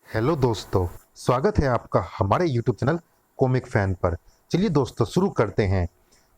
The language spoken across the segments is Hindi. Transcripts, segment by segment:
हेलो दोस्तों, स्वागत है आपका हमारे यूट्यूब चैनल कॉमिक फैन पर। चलिए दोस्तों शुरू करते हैं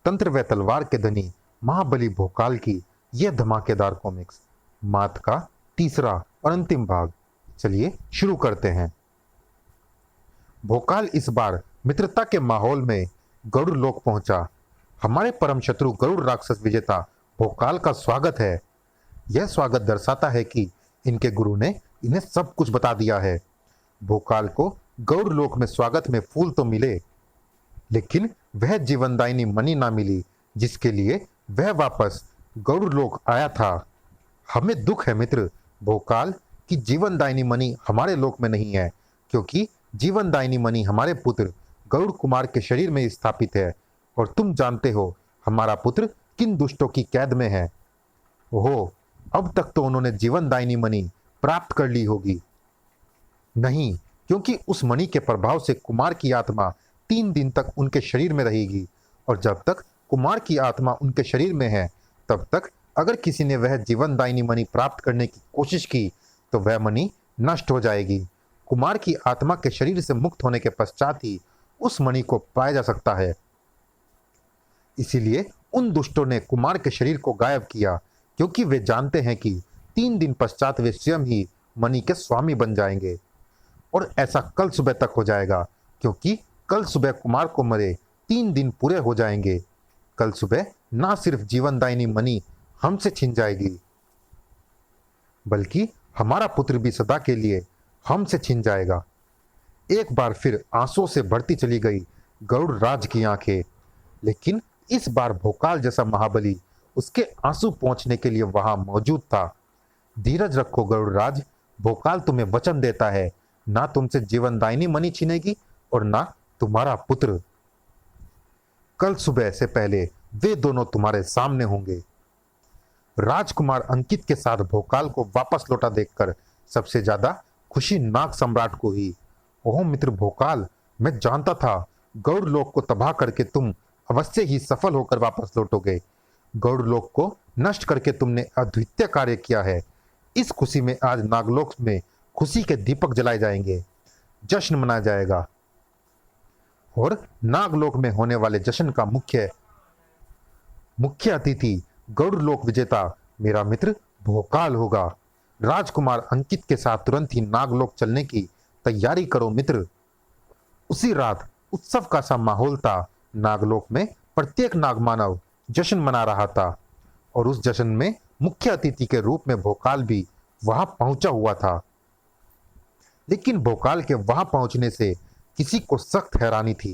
तंत्र व तलवार के धनी महाबली भोकाल की यह धमाकेदार कॉमिक्स मात का तीसरा और अंतिम भाग। चलिए शुरू करते हैं। भोकाल इस बार मित्रता के माहौल में गरुड़ लोक पहुंचा। हमारे परम शत्रु गरुड़ राक्षस विजेता भोकाल का स्वागत है। यह स्वागत दर्शाता है कि इनके गुरु ने इन्हें सब कुछ बता दिया है। भोकाल को गौर लोक में स्वागत में फूल तो मिले, लेकिन वह जीवनदायिनी मणि ना मिली जिसके लिए वह वापस गौर लोक आया था। हमें दुख है मित्र भोकाल कि जीवनदायिनी मणि हमारे लोक में नहीं है, क्योंकि जीवनदायिनी मणि हमारे पुत्र गरुड़ कुमार के शरीर में स्थापित है और तुम जानते हो हमारा पुत्र किन दुष्टों की कैद में है। ओहो, अब तक तो उन्होंने जीवनदायिनी मणि प्राप्त कर ली होगी। नहीं, क्योंकि उस मणि के प्रभाव से कुमार की आत्मा 3 दिन तक उनके शरीर में रहेगी, और जब तक कुमार की आत्मा उनके शरीर में है तब तक अगर किसी ने वह जीवनदायिनी मणि प्राप्त करने की कोशिश की तो वह मणि नष्ट हो जाएगी। कुमार की आत्मा के शरीर से मुक्त होने के पश्चात ही उस मणि को पाया जा सकता है। इसीलिए उन दुष्टों ने कुमार के शरीर को गायब किया, क्योंकि वे जानते हैं कि 3 दिन पश्चात वे स्वयं ही मणि के स्वामी बन जाएंगे। और ऐसा कल सुबह तक हो जाएगा, क्योंकि कल सुबह कुमार को मरे 3 दिन पूरे हो जाएंगे। कल सुबह ना सिर्फ जीवनदायिनी मणि हमसे छिन जाएगी, बल्कि हमारा पुत्र भी सदा के लिए हमसे छिन जाएगा। एक बार फिर आंसुओं से भरती चली गई गरुड़ राज की आंखें, लेकिन इस बार भोकाल जैसा महाबली उसके आंसू पहुंचने के लिए वहां मौजूद था। धीरज रखो गरुड़ राज, भोकाल तुम्हें वचन देता है ना तुमसे जीवनदायिनी मणि छीनेगी और ना तुम्हारा पुत्र। कल सुबह से पहले वे दोनों तुम्हारे सामने होंगे। राजकुमार अंकित के साथ भोकाल को वापस लौटा देखकर सबसे ज्यादा खुशी नाग सम्राट को ही। ओह मित्र भोकाल, मैं जानता था गौड़ लोक को तबाह करके तुम अवश्य ही सफल होकर वापस लौटोगे। गौड़ लोक को नष्ट करके तुमने अद्वितीय कार्य किया है। इस खुशी में आज नागलोक में खुशी के दीपक जलाए जाएंगे, जश्न मनाया जाएगा, और नागलोक में होने वाले जश्न का मुख्य अतिथि गौड़ लोक विजेता मेरा मित्र भोकाल होगा। राजकुमार अंकित के साथ तुरंत ही नागलोक चलने की तैयारी करो मित्र। उसी रात उत्सव का सा माहौल था। नागलोक में प्रत्येक नागमानव जश्न मना रहा था, और उस जश्न में मुख्य अतिथि के रूप में भोकाल भी वहां पहुंचा हुआ था। लेकिन भोकाल के वहां पहुंचने से किसी को सख्त हैरानी थी।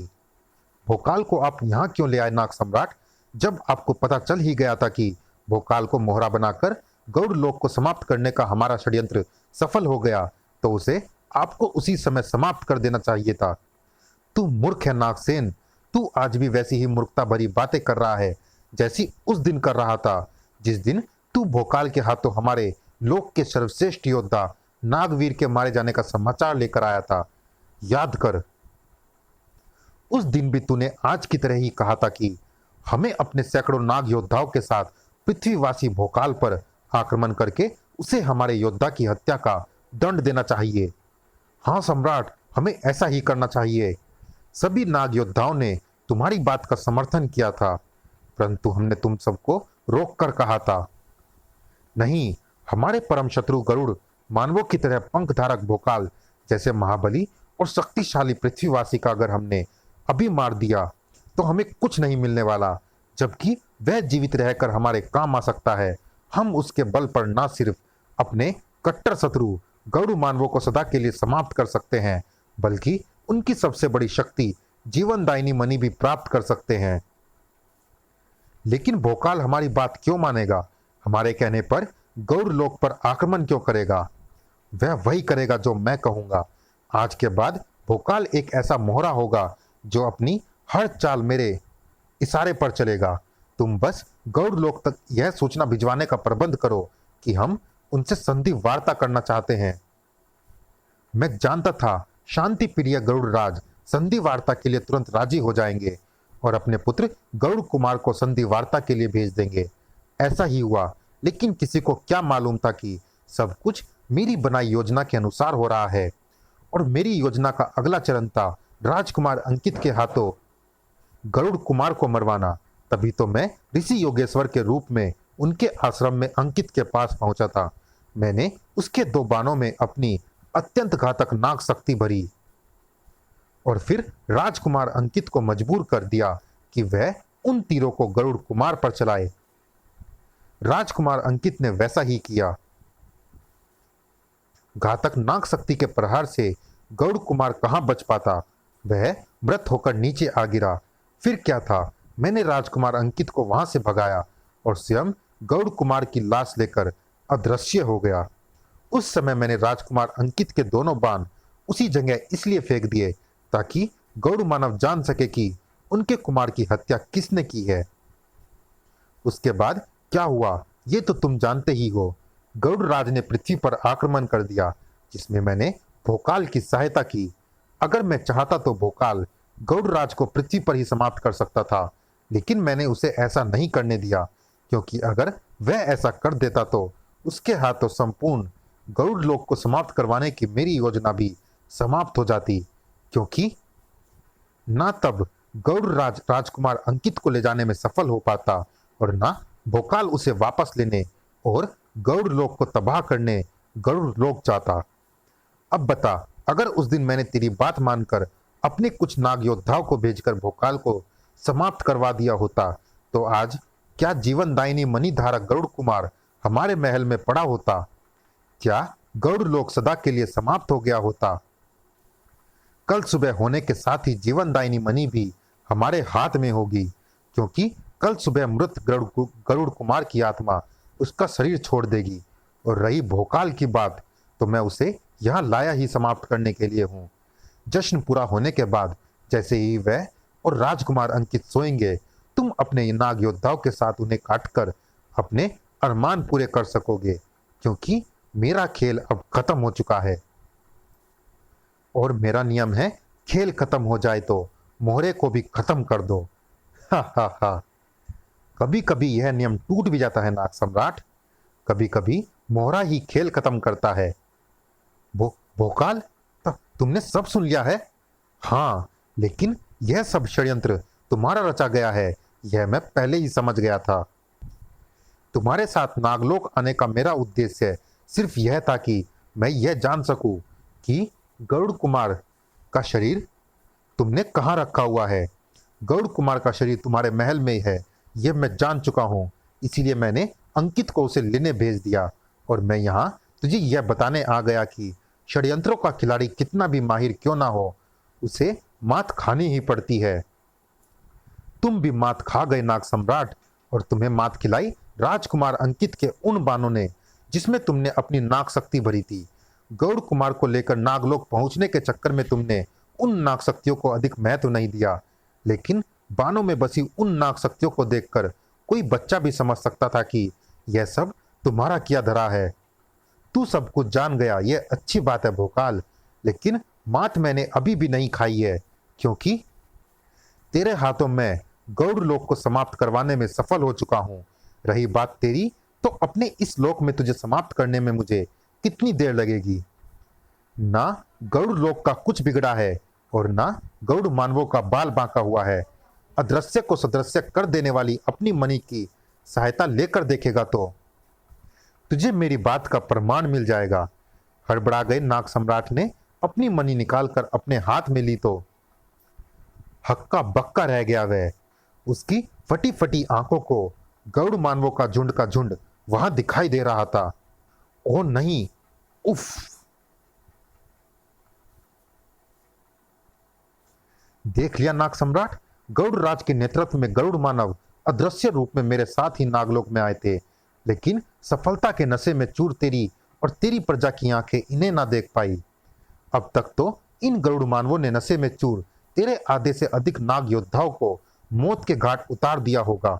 भोकाल को आप यहां क्यों ले आए नाग सम्राट? जब आपको पता चल ही गया था कि भोकाल को मोहरा बनाकर गौड़ लोक को समाप्त करने का हमारा षड्यंत्र सफल हो गया, तो उसे आपको उसी समय समाप्त कर देना चाहिए था। तू मूर्ख है नागसेन, तू आज भी वैसी ही मूर्खता भरी बातें कर रहा है जैसी उस दिन कर रहा था, जिस दिन तू भोकाल के हाथों हमारे लोक के सर्वश्रेष्ठ योद्धा नागवीर के मारे जाने का समाचार लेकर आया था। याद कर, उस दिन भी तूने आज की तरह ही कहा था कि हमें अपने सैकड़ों नाग योद्धाओं के साथ पृथ्वीवासी भोकाल पर आक्रमण करके उसे हमारे योद्धा की हत्या का दंड देना चाहिए। हाँ सम्राट, हमें ऐसा ही करना चाहिए। सभी नाग योद्धाओं ने तुम्हारी बात का समर्थन किया था, परंतु हमने तुम सबको रोक कर कहा था, नहीं, हमारे परम शत्रु गरुड़ मानवों की तरह पंख धारक भोकाल जैसे महाबली और शक्तिशाली पृथ्वीवासी का अगर हमने अभी मार दिया तो हमें कुछ नहीं मिलने वाला, जबकि वह जीवित रहकर हमारे काम आ सकता है। हम उसके बल पर न सिर्फ अपने कट्टर शत्रु गरुड़ मानवों को सदा के लिए समाप्त कर सकते हैं, बल्कि उनकी सबसे बड़ी शक्ति जीवनदायिनी मणि भी प्राप्त कर सकते हैं। लेकिन भोकाल हमारी बात क्यों मानेगा? हमारे कहने पर गौड़ लोक पर आक्रमण क्यों करेगा? वह वही करेगा जो मैं कहूंगा। आज के बाद भोकाल एक ऐसा मोहरा होगा जो अपनी हर चाल मेरे इशारे पर चलेगा। तुम बस गौड़ लोक तक यह सूचना भिजवाने का प्रबंध करो कि हम उनसे संधि वार्ता करना चाहते हैं। मैं जानता था शांति प्रिय गरुड़ राज संधि वार्ता के लिए तुरंत राजी हो जाएंगे और अपने पुत्र गरुड़ कुमार को संधि वार्ता के लिए भेज देंगे। ऐसा ही हुआ, लेकिन किसी को क्या मालूम था कि सब कुछ मेरी बनाई योजना के अनुसार हो रहा है और मेरी योजना का अगला चरण था राजकुमार अंकित के हाथों गरुड़ कुमार को मरवाना। तभी तो मैं ऋषि योगेश्वर के रूप में उनके आश्रम में अंकित के पास पहुंचा था। मैंने उसके 2 बाणों में अपनी अत्यंत घातक नाग शक्ति भरी और फिर राजकुमार अंकित को मजबूर कर दिया कि वह उन तीरों को गरुड़ कुमार पर चलाए। राजकुमार अंकित ने वैसा ही किया। घातक नाग शक्ति के प्रहार से गरुड़ कुमार कहां बच पाता, वह मृत होकर नीचे आ गिरा। फिर क्या था, मैंने राजकुमार अंकित को वहां से भगाया और स्वयं गरुड़ कुमार की लाश लेकर अदृश्य हो गया। उस समय मैंने राजकुमार अंकित के दोनों बाण उसी जगह इसलिए फेंक दिए ताकि गरुड़ मानव जान सके कि उनके कुमार की हत्या किसने की है। उसके बाद क्या हुआ ये तो तुम जानते ही हो। गरुड़ राज ने पृथ्वी पर आक्रमण कर दिया, जिसमें मैंने भोकाल की सहायता की। अगर मैं चाहता तो भोकाल गरुड़ राज को पृथ्वी पर ही समाप्त कर सकता था, लेकिन मैंने उसे ऐसा नहीं करने दिया, क्योंकि अगर वह ऐसा कर देता तो उसके हाथों संपूर्ण गरुड़ लोक को समाप्त करवाने की मेरी योजना भी समाप्त हो जाती। क्योंकि ना तब गरुड़ राज राजकुमार अंकित को ले जाने में सफल हो पाता और ना भोकाल उसे वापस लेने और गरुड़ लोक को तबाह करने गरुड़ लोक जाता। अब बता, अगर उस दिन मैंने तेरी बात मानकर अपने कुछ नाग योद्धाओं को भेजकर भोकाल को समाप्त करवा दिया होता तो आज क्या जीवनदायिनी मणि धारक गरुड़ कुमार हमारे महल में पड़ा होता? क्या गरुड़ लोक सदा के लिए समाप्त हो गया होता? कल सुबह होने के साथ ही जीवनदायिनी मणि भी हमारे हाथ में होगी, क्योंकि कल सुबह मृत गरुड़ कुमार की आत्मा उसका शरीर छोड़ देगी। और रही भोकाल की बात, तो मैं उसे यहाँ लाया ही समाप्त करने के लिए हूँ। जश्न पूरा होने के बाद जैसे ही वह और राजकुमार अंकित सोएंगे, तुम अपने नाग योद्धाओं के साथ उन्हें काटकर अपने अरमान पूरे कर सकोगे, क्योंकि मेरा खेल अब खत्म हो चुका है। और मेरा नियम है, खेल खत्म हो जाए तो मोहरे को भी खत्म कर दो। हा हा हा। कभी कभी यह नियम टूट भी जाता है नाग सम्राट। कभी कभी मोहरा ही खेल खत्म करता है। भोकाल, तुमने सब सुन लिया है? हाँ, लेकिन यह सब षड्यंत्र तुम्हारा रचा गया है, यह मैं पहले ही समझ गया था। तुम्हारे साथ नागलोक आने का मेरा उद्देश्य सिर्फ यह था कि मैं यह जान सकूं कि गरुड़ कुमार का शरीर तुमने कहाँ रखा हुआ है। गरुड़ कुमार का शरीर तुम्हारे महल में है, यह मैं जान चुका हूँ। इसीलिए मैंने अंकित को उसे लेने भेज दिया और मैं यहाँ तुझे यह बताने आ गया कि षड्यंत्रों का खिलाड़ी कितना भी माहिर क्यों ना हो, उसे मात खानी ही पड़ती है। तुम भी मात खा गए नाग सम्राट, और तुम्हें मात खिलाई राजकुमार अंकित के उन बाणों ने जिसमें तुमने अपनी नाग शक्ति भरी थी। गरुड़ कुमार को लेकर नागलोक पहुंचने के चक्कर में तुमने उन नाग शक्तियों को अधिक महत्व नहीं दिया, लेकिन बाणों में बसी उन नाग शक्तियों को देखकर कोई बच्चा भी समझ सकता था कि यह सब तुम्हारा किया धरा है। तू सब कुछ जान गया, यह अच्छी बात है भोकाल, लेकिन मात मैंने अभी भी नहीं खाई है, क्योंकि तेरे हाथों मैं गरुड़ लोक को समाप्त करवाने में सफल हो चुका हूं। रही बात तेरी, तो अपने इस लोक में तुझे समाप्त करने में मुझे कितनी देर लगेगी? ना गरुड़ लोक का कुछ बिगड़ा है और ना गरुड़ मानवों का बाल बांका हुआ है। अदृश्य को सदृश्य कर देने वाली अपनी मणि की सहायता लेकर देखेगा तो तुझे मेरी बात का प्रमाण मिल जाएगा। हड़बड़ा गए नाग सम्राट ने अपनी मणि निकालकर अपने हाथ में ली तो हक्का बक्का रह गया वह। उसकी फटी फटी आंखों को गरुड़ मानवों का झुंड वहां दिखाई दे रहा था। ओ नहीं, उफ। देख लिया नाग सम्राट, गरुड़ राज के नेतृत्व में गरुड़ मानव अदृश्य रूप में मेरे साथ ही नागलोक में आए थे, लेकिन सफलता के नशे में चूर तेरी और तेरी प्रजा की आंखें इन्हें ना देख पाई। अब तक तो इन गरुड़ मानवों ने नशे में चूर तेरे आधे से अधिक नाग योद्धाओं को मौत के घाट उतार दिया होगा।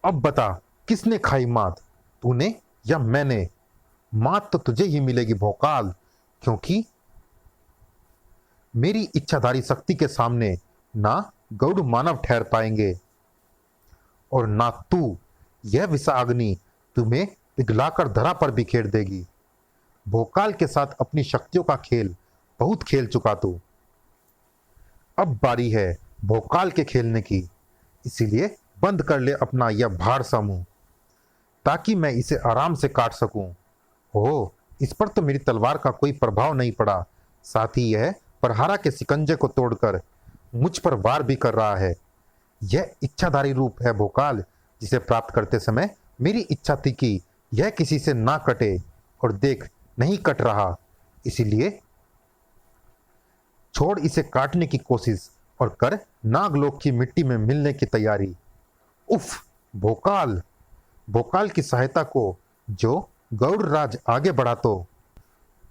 अब बता, किसने खाई मात, तूने या मैंने? मात तो तुझे ही मिलेगी भोकाल, क्योंकि मेरी इच्छाधारी शक्ति के सामने ना गरुड़ मानव ठहर पाएंगे और ना तू। यह विषाग्नि तुम्हें पिघलाकर धरा पर बिखेर देगी। भोकाल के साथ अपनी शक्तियों का खेल बहुत खेल चुका तू। अब बारी है भोकाल के खेलने की, इसीलिए बंद कर ले अपना यह भार सा मुंह, ताकि मैं इसे आराम से काट सकूं। ओह, इस पर तो मेरी तलवार का कोई प्रभाव नहीं पड़ा, साथ ही यह प्रहारा के शिकंजे को तोड़कर मुझ पर वार भी कर रहा है। यह इच्छाधारी रूप है भोकाल, जिसे प्राप्त करते समय मेरी इच्छा थी कि यह किसी से ना कटे, और देख नहीं कट रहा, इसीलिए छोड़ इसे काटने की कोशिश और कर नागलोक की मिट्टी में मिलने की तैयारी। उफ, भोकाल। भोकाल की सहायता को जो गौड़राज आगे बढ़ा तो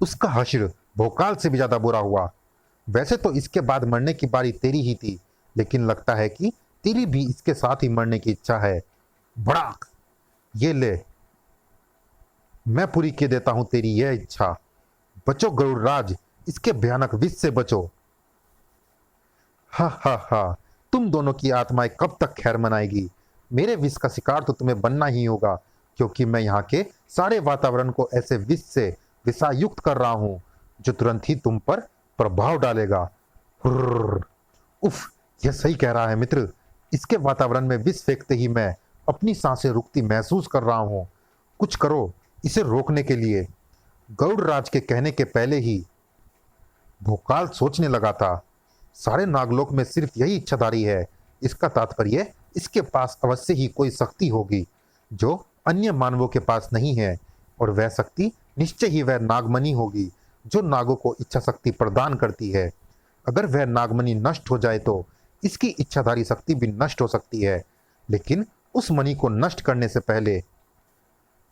उसका हश्र भोकाल से भी ज्यादा बुरा हुआ। वैसे तो इसके बाद मरने की बारी तेरी ही थी, लेकिन लगता है कि तेरी भी इसके साथ ही मरने की इच्छा है। भड़ाक, ये ले, मैं पूरी किए देता हूं तेरी यह इच्छा। बचो गरुड़राज, इसके भयानक विष से बचो। हा हा हा, तुम दोनों की आत्माएं कब तक खैर मनाएगी? मेरे विष का शिकार तो तुम्हें बनना ही होगा, क्योंकि मैं यहाँ के सारे वातावरण को ऐसे विष से विषायुक्त कर रहा हूं जो तुरंत ही तुम पर प्रभाव डालेगा। हुर्र, उफ, यह सही कह रहा है मित्र। इसके वातावरण में विष फेंकते ही मैं अपनी सांसें रुकती महसूस कर रहा हूं। कुछ करो इसे रोकने के लिए। गौड़राज के कहने के पहले ही भोकाल सोचने लगा था, सारे नागलोक में सिर्फ यही इच्छाधारी है। इसका तात्पर्य इसके पास अवश्य ही कोई शक्ति होगी जो अन्य मानवों के पास नहीं है, और वह शक्ति निश्चय ही वह नागमणि होगी जो नागों को इच्छा शक्ति प्रदान करती है। अगर वह नागमणि नष्ट हो जाए तो इसकी इच्छाधारी शक्ति भी नष्ट हो सकती है, लेकिन उस मणि को नष्ट करने से पहले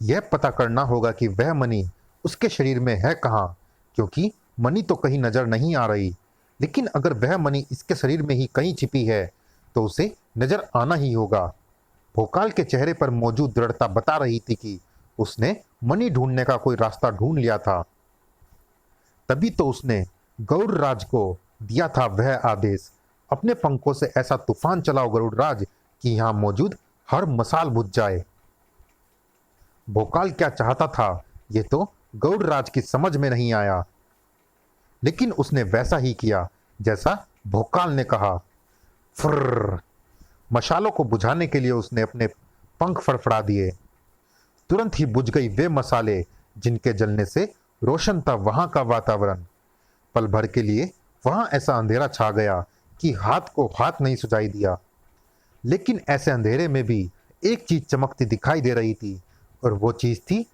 यह पता करना होगा कि वह मणि उसके शरीर में है कहाँ, क्योंकि मणि तो कहीं नजर नहीं आ रही। लेकिन अगर वह मणि इसके शरीर में ही कहीं छिपी है तो उसे नजर आना ही होगा। भोकाल के चेहरे पर मौजूद दृढ़ता बता रही थी कि उसने मणि ढूंढने का कोई रास्ता ढूंढ लिया था। तभी तो उसने गरुड़राज को दिया था वह आदेश, अपने पंखों से ऐसा तूफान चलाओ गरुड़राज कि यहां मौजूद हर मसाल बुझ जाए। भोकाल क्या चाहता था ये तो गरुड़राज की समझ में नहीं आया, लेकिन उसने वैसा ही किया जैसा भोकाल ने कहा। फुर्र, मशालों को बुझाने के लिए उसने अपने पंख फड़फड़ा दिए। तुरंत ही बुझ गई वे मसाले जिनके जलने से रोशन था वहां का वातावरण। पल भर के लिए वहां ऐसा अंधेरा छा गया कि हाथ को हाथ नहीं सुझाई दिया। लेकिन ऐसे अंधेरे में भी एक चीज चमकती दिखाई दे रही थी, और वो चीज थी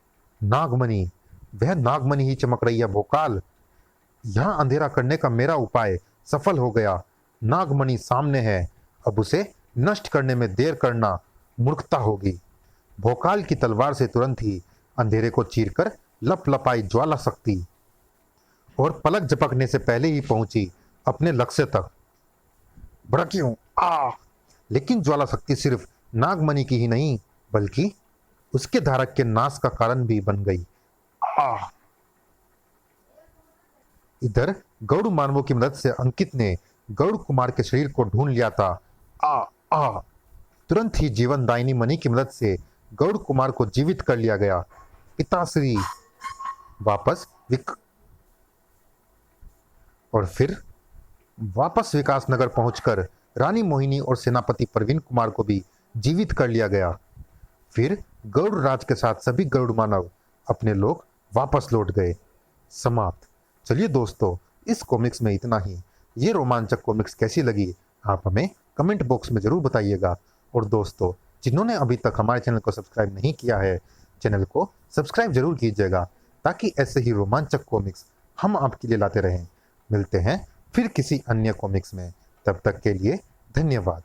नागमणि। वह नागमणि ही चमक रही है भोकाल। यहां अंधेरा करने का मेरा उपाय सफल हो गया। नागमणि सामने है, अब उसे नष्ट करने में देर करना मूर्खता होगी। भोकाल की तलवार से तुरंत ही अंधेरे को चीरकर लपलपाई ज्वाला शक्ति और पलक झपकने से पहले ही पहुंची अपने लक्ष्य तक। भड़कियों आ! लेकिन ज्वाला शक्ति सिर्फ नागमणि की ही नहीं, बल्कि उसके धारक के नाश का कारण भी बन गई। आ! इधर गौड़ मानवों की मदद से अंकित ने गौड़ कुमार के शरीर को ढूंढ लिया था। आ आ तुरंत ही जीवन दायिनी मणि की मदद से गौड़ कुमार को जीवित कर लिया गया। पिताश्री वापस और फिर वापस विकासनगर पहुंचकर रानी मोहिनी और सेनापति प्रवीण कुमार को भी जीवित कर लिया गया। फिर गौड़ राज के साथ सभी गौड़ मानव अपने लोग वापस लौट गए। समाप्त। चलिए दोस्तों, इस कॉमिक्स में इतना ही। ये रोमांचक कॉमिक्स कैसी लगी आप हमें कमेंट बॉक्स में जरूर बताइएगा। और दोस्तों, जिन्होंने अभी तक हमारे चैनल को सब्सक्राइब नहीं किया है, चैनल को सब्सक्राइब जरूर कीजिएगा, ताकि ऐसे ही रोमांचक कॉमिक्स हम आपके लिए लाते रहें। मिलते हैं फिर किसी अन्य कॉमिक्स में, तब तक के लिए धन्यवाद।